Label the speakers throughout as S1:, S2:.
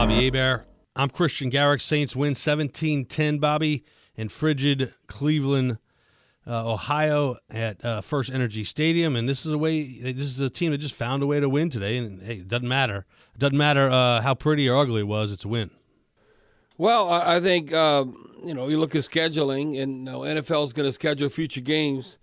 S1: Bobby Hebert. I'm Christian Garrick. Saints win 17-10, Bobby, in frigid Cleveland, Ohio at First Energy Stadium. And this is a team that just found a way to win today. And, hey, it doesn't matter. It doesn't matter how pretty or ugly it was. It's a win.
S2: Well, I think, you look at scheduling, and NFL is going to schedule future games.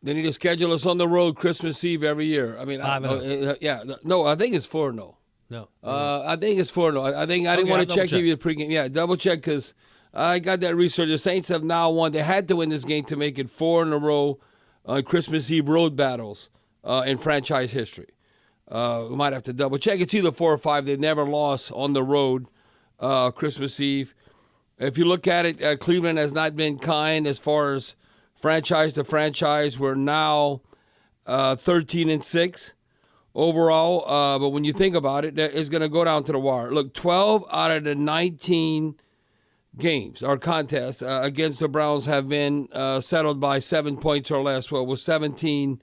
S2: They need to schedule us on the road Christmas Eve every year. I mean, I think it's 4-0.
S1: No.
S2: I think it's 4-0. I didn't want to check you the pregame. Yeah, double check because I got that research. The Saints have now won. They had to win this game to make it 4 in a row on Christmas Eve road battles in franchise history. We might have to double check. It's either 4 or 5. They've never lost on the road Christmas Eve. If you look at it, Cleveland has not been kind as far as franchise to franchise. We're now 13-6. Overall, but when you think about it, it's going to go down to the wire. Look, 12 out of the 19 games or contests against the Browns have been settled by 7 points or less. Well, it was 17-10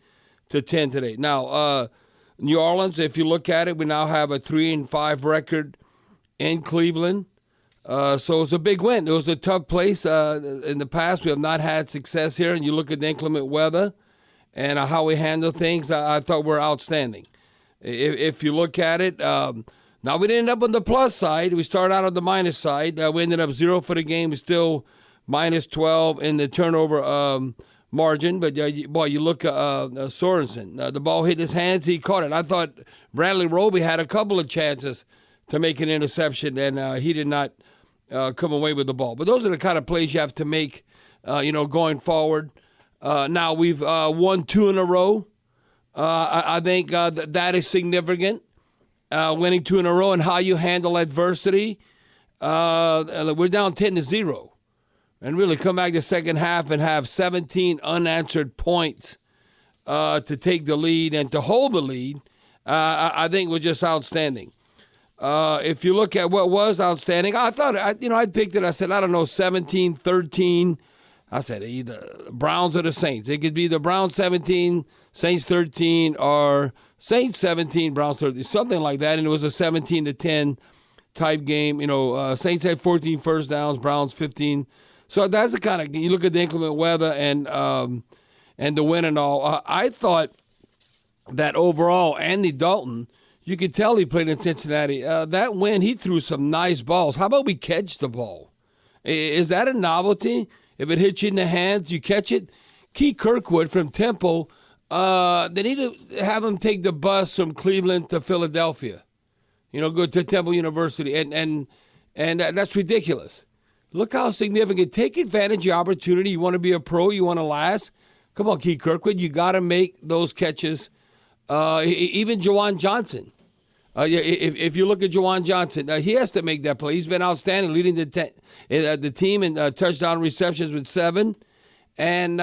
S2: today. Now, New Orleans, if you look at it, we now have a 3-5 record in Cleveland. So it's a big win. It was a tough place. In the past, we have not had success here. And you look at the inclement weather and how we handle things, I thought we're outstanding. If you look at it, now we didn't end up on the plus side. We started out on the minus side. We ended up 0 for the game. We're still minus 12 in the turnover margin. But, you look at Sorensen. The ball hit his hands. He caught it. I thought Bradley Roby had a couple of chances to make an interception, and he did not come away with the ball. But those are the kind of plays you have to make, going forward. Now we've won 2 in a row. I think that is significant, winning 2 in a row, and how you handle adversity. We're down 10-0, and really come back the second half and have 17 unanswered points to take the lead and to hold the lead. I think was just outstanding. If you look at what was outstanding, I thought, I picked it. I said, 17-13. I said either Browns or the Saints. It could be the Browns 17, Saints 13, or Saints 17, Browns 13, something like that. And it was a 17-10 type game. Saints had 14 first downs, Browns 15. So that's the kind of, you look at the inclement weather and the win and all. I thought that overall, Andy Dalton, you could tell he played in Cincinnati. That win, he threw some nice balls. How about we catch the ball? Is that a novelty? If it hits you in the hands, you catch it. Key Kirkwood from Temple, they need to have him take the bus from Cleveland to Philadelphia. Go to Temple University, and that's ridiculous. Look how significant. Take advantage of your opportunity. You want to be a pro. You want to last. Come on, Key Kirkwood. You got to make those catches. Even Juwan Johnson. If you look at Juwan Johnson, he has to make that play. He's been outstanding, leading the team in touchdown receptions with 7. And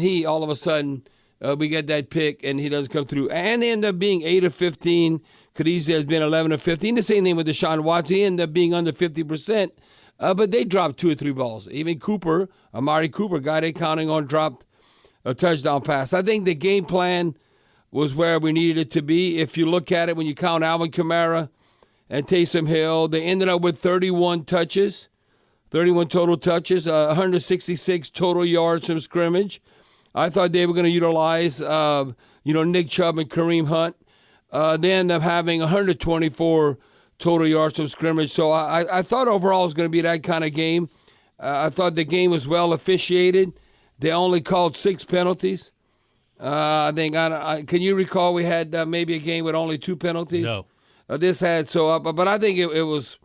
S2: he, all of a sudden, we get that pick, and he doesn't come through. And they end up being 8 of 15. Khadijah has been 11 of 15. The same thing with Deshaun Watson. He ended up being under 50%. But they dropped 2 or 3 balls. Even Cooper, Amari Cooper, guy they counting on, dropped a touchdown pass. I think the game plan was where we needed it to be. If you look at it, when you count Alvin Kamara and Taysom Hill, they ended up with 31 touches, 31 total touches, 166 total yards from scrimmage. I thought they were going to utilize, Nick Chubb and Kareem Hunt. They ended up having 124 total yards from scrimmage. So I thought overall it was going to be that kind of game. I thought the game was well officiated. They only called 6 penalties. I think, can you recall we had maybe a game with only 2 penalties?
S1: No.
S2: This had, but I think it was,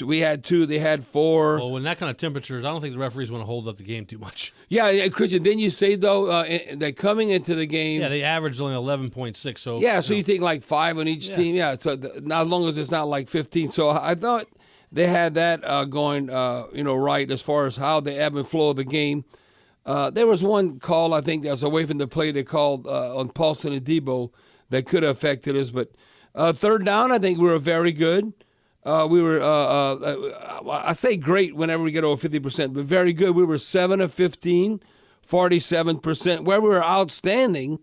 S2: we had 2, they had 4.
S1: Well, when that kind of temperatures, I don't think the referees want to hold up the game too much.
S2: Yeah, Christian, didn't you say, though, that coming into the game?
S1: Yeah, they averaged only 11.6. So
S2: you think like 5 on each team? Yeah, so as long as it's not like 15. So I thought they had that going, right as far as how the ebb and flow of the game. There was one call, I think, that was away from the play they called on Paulson and Debo that could have affected us. But third down, I think we were very good. We were, I say great whenever we get over 50%, but very good. We were 7 of 15, 47%. Where we were outstanding,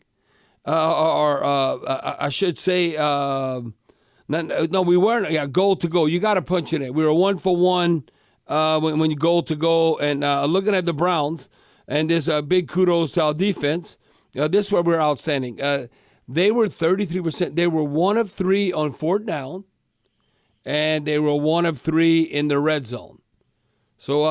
S2: I should say, No, we weren't. Yeah, goal to go. You got to punch it in. We were 1 for 1 when you goal to go. And looking at the Browns, and there's a big kudos to our defense. This is where we're outstanding. They were 33%. They were 1 of 3 on 4th down, and they were 1 of 3 in the red zone. So,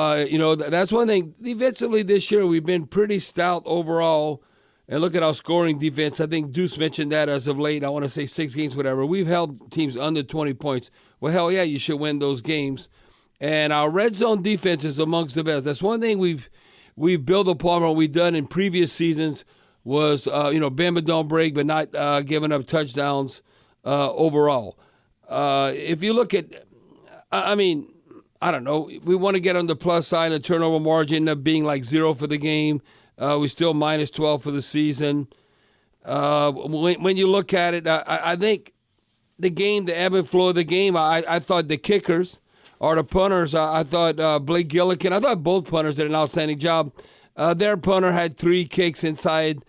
S2: that's one thing. Defensively this year, we've been pretty stout overall. And look at our scoring defense. I think Deuce mentioned that as of late. I want to say 6 games, whatever. We've held teams under 20 points. Well, hell yeah, you should win those games. And our red zone defense is amongst the best. That's one thing we've built upon what we've done in previous seasons was, bend but don't break, but not giving up touchdowns overall. If you look at, I don't know. We want to get on the plus side. The turnover margin ended up being like 0 for the game. We're still minus 12 for the season. When you look at it, I think the game, the ebb and flow of the game, I thought the kickers or the punters, I thought Blake Gillikin, I thought both punters did an outstanding job. Their punter had 3 kicks inside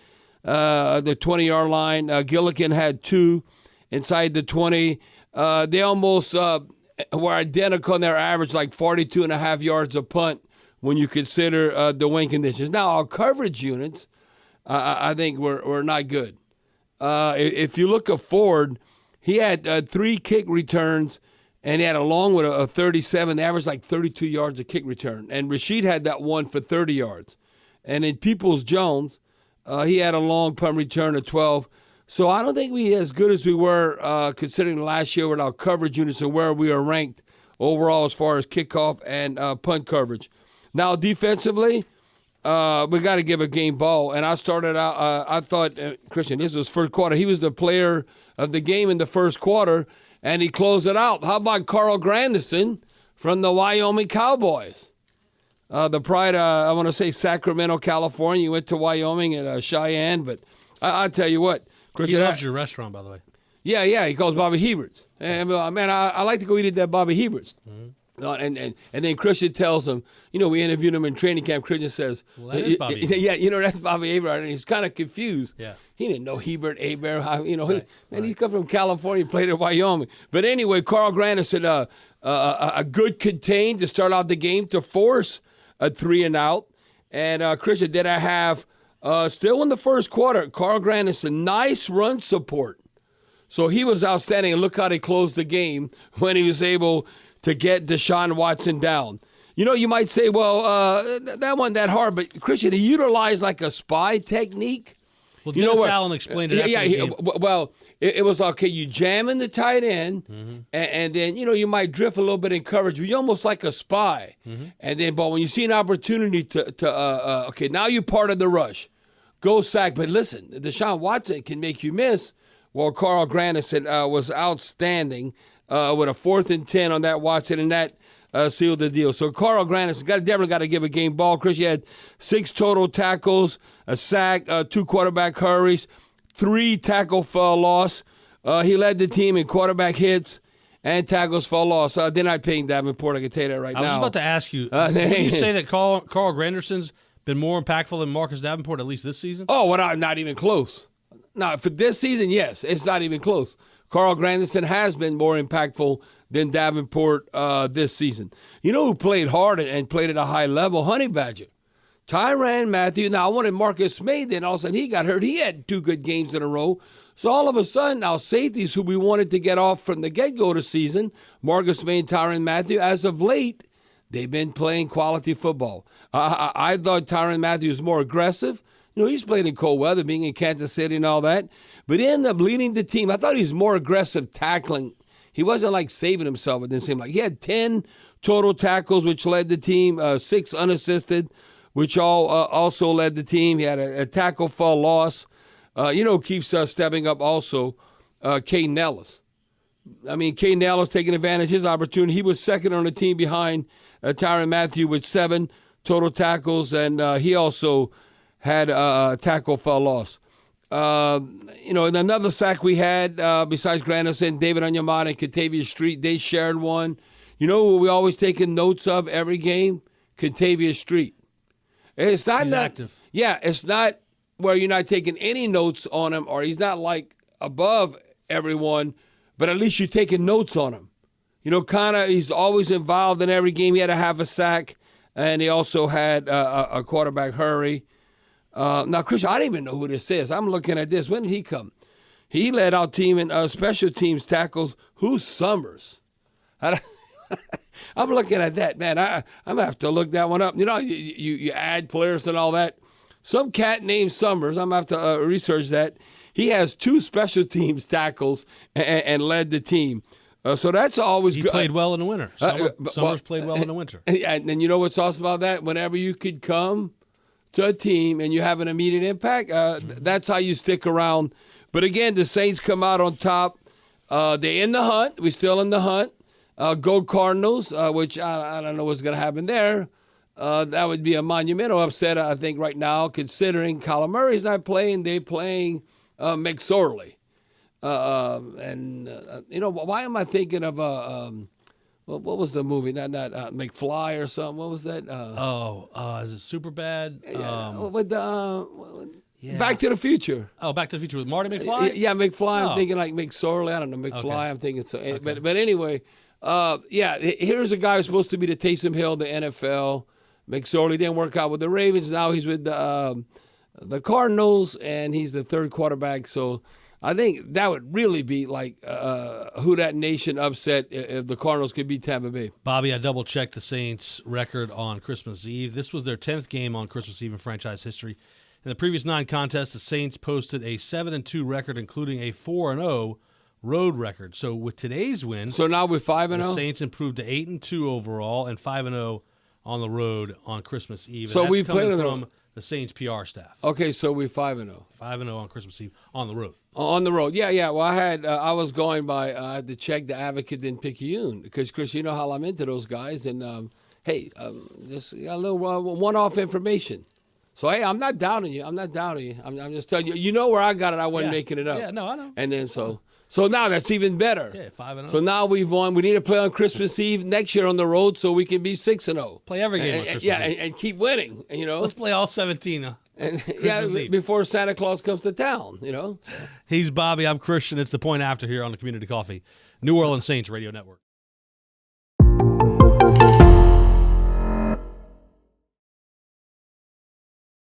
S2: the 20-yard line. Gillikin had 2 inside the 20. They almost were identical in their average, like 42.5 yards a punt when you consider the wind conditions. Now, our coverage units, I think, were not good. If you look at Ford, he had 3 kick returns, and he had a long one of 37. They averaged like 32 yards a kick return. And Rashid had that one for 30 yards. And in Peoples-Jones, he had a long punt return of 12. So I don't think we as good as we were considering last year with our coverage units and where we are ranked overall as far as kickoff and punt coverage. Now, defensively, we got to give a game ball. And I started out, I thought, Christian, this was first quarter. He was the player of the game in the first quarter, and he closed it out. How about Carl Grandison from the Wyoming Cowboys? The pride, I want to say Sacramento, California. You went to Wyoming at Cheyenne, but I'll tell you what.
S1: Christian, he loves your restaurant, by the way.
S2: Yeah, he calls Bobby Hebert's. And, man, I like to go eat at that Bobby Hebert's. Mm-hmm. And then Christian tells him, we interviewed him in training camp. Christian says,
S1: well, that is Bobby Hebert.
S2: Yeah, that's Bobby Hebert. And he's kind of confused.
S1: Yeah.
S2: He didn't know Hebert.
S1: Right.
S2: He come from California, played at Wyoming. But anyway, Carl Grandison, a good contain to start out the game to force a 3-and-out. And Christian, did I have, still in the first quarter, Carl Grandison, nice run support. So he was outstanding. And look how they closed the game when he was able to get Deshaun Watson down. You might say, well, that wasn't that hard, but Christian, he utilized like a spy technique.
S1: Well, Dennis Allen explained it after the game.
S2: Well, it was okay. You jam in the tight end, mm-hmm. and then, you might drift a little bit in coverage. You're almost like a spy. Mm-hmm. And then, but when you see an opportunity okay, now you're part of the rush. Go sack. But listen, Deshaun Watson can make you miss. Well, Carl Grandison was outstanding with a 4th and 10 on that Watson, and that sealed the deal. So Carl Grandison definitely got to give a game ball. Chris, you had 6 total tackles, a sack, 2 quarterback hurries, 3 tackle for loss. He led the team in quarterback hits and tackles for loss. They're not paying Davenport, I can tell you that right now.
S1: I was about to ask you, would you say that Carl Granderson's been more impactful than Marcus Davenport, at least this season?
S2: Oh, well, not even close. No, for this season, yes. It's not even close. Carl Grandison has been more impactful than Davenport this season. You know who played hard and played at a high level? Honey Badger. Tyrann Mathieu. Now, I wanted Marcus May, then all of a sudden he got hurt. He had 2 good games in a row. So all of a sudden, our safeties who we wanted to get off from the get-go this season, Marcus May and Tyrann Mathieu, as of late, they've been playing quality football. I thought Tyrann Mathieu was more aggressive. He's played in cold weather, being in Kansas City and all that. But he ended up leading the team. I thought he was more aggressive tackling. He wasn't like saving himself. It didn't seem like. He had 10 total tackles, which led the team, 6 unassisted, which also led the team. He had a tackle for loss. Keeps stepping up also, Caden Nellis. Caden Nellis taking advantage of his opportunity. He was second on the team behind Tyrann Mathieu with 7 total tackles, and he also had a tackle for loss. And another sack we had, besides Grandison, David Onyemata and Kentavious Street, they shared one. You know who we always taking notes of every game? Kentavious Street. It's not
S1: he's active.
S2: Yeah, it's not where you're not taking any notes on him, or he's not like above everyone, but at least you're taking notes on him. Kind of, he's always involved in every game. He had to have a sack, and he also had a quarterback hurry. Now, Chris, I don't even know who this is. I'm looking at this. When did he come? He led our team in special teams tackles. Who's Summers? I'm looking at that, man. I'm going to have to look that one up. You add players and all that. Some cat named Summers, I'm going to have to research that. He has 2 special teams tackles and led the team. So that's always good.
S1: He played well in the winter. Summers played well in the winter.
S2: And you know what's awesome about that? Whenever you could come to a team and you have an immediate impact, that's how you stick around. But again, the Saints come out on top. They're in the hunt. We're still in the hunt. Go Cardinals, which I don't know what's going to happen there. That would be a monumental upset, I think, right now, considering Kyler Murray's not playing. They're playing McSorley. Why am I thinking of what was the movie? Not McFly or something. What was that?
S1: Is it Superbad?
S2: Back to the Future.
S1: Oh, Back to the Future with Marty McFly?
S2: Yeah, McFly. I'm thinking like McSorley. I don't know, McFly. Okay. I'm thinking so. Okay. But anyway, here's a guy who's supposed to be the Taysom Hill, the NFL. McSorley didn't work out with the Ravens. Now he's with the Cardinals, and he's the 3rd quarterback. So I think that would really be like who that nation upset if the Cardinals could beat Tampa Bay.
S1: Bobby, I double-checked the Saints' record on Christmas Eve. This was their 10th game on Christmas Eve in franchise history. In the previous 9 contests, the Saints posted a 7-2 record, including a 4-0 road record. So with today's win,
S2: so now we're 5-0.
S1: The Saints improved to 8-2 overall and 5-0 on the road on Christmas Eve.
S2: So we played
S1: from the Saints PR staff.
S2: Okay, so we're 5-0.
S1: 5-0 on Christmas Eve on the road.
S2: On the road, yeah. Well, I was going by. I had to check the Advocate didn't pick Picayune because, Chris, you know how I'm into those guys, and just a little one-off information. So, hey, I'm not doubting you. I'm just telling you. You know where I got it. I wasn't making it up.
S1: Yeah, no, I know.
S2: And then so now that's even better.
S1: Yeah, 5-0.
S2: So now we've won. We need to play on Christmas Eve next year on the road so we can be 6-0.
S1: Play every game on Christmas Eve.
S2: And keep winning.
S1: Let's play all 17.
S2: Before Santa Claus comes to town.
S1: He's Bobby. I'm Christian. It's the Point After here on the Community Coffee New Orleans Saints Radio Network.